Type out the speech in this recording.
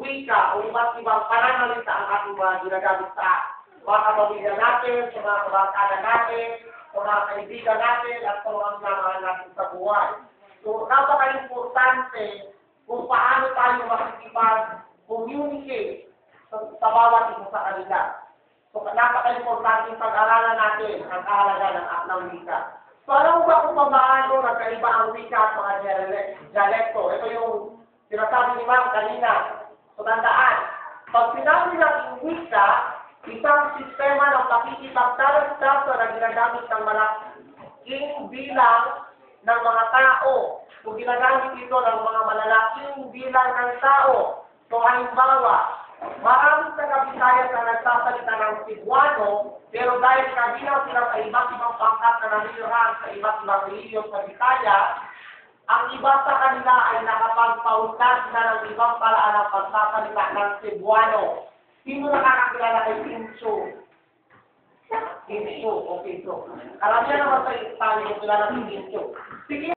wika o iba't ibang pananalita ang ating mga ginagamit sa mga kapamilya natin, sa mga kabarkada natin, sa mga kaibigan natin, at sa mga sinamahan natin sa buhay. So, napaka-importante kung paano tayo makikipag-communicate sa bawat isa sa kanila. So, napaka-importante pag-aralan natin ang kahalaga ng wika. So, alam mo ba kung paano nagkaiba ang wika at mga dialekto? Ito yung sinasabi ni Ma'am kanina. So, tandaan, pag sinabi ng wika, isang sistema ng pakikipagtalastas na ginagamit ng malaking bilang ng mga tao. So, ginagamit ito ng mga malalaking bilang ng tao. So, halimbawa, maraming taga-Bisaya na nagsasalita ng Cebuano, pero dahil kabilang sila sa iba't ibang pangkat na nanirahan sa iba't ibang reliyon sa Bisaya, ang iba sa kanila ay nakapagpaunlad na ng ibang paraan ng pagsasalita ng Cebuano. Sino nakakakilala kay Pincho? Pincho o Pincho. Alam niya naman sa tayo kilala si Pincho. Sige.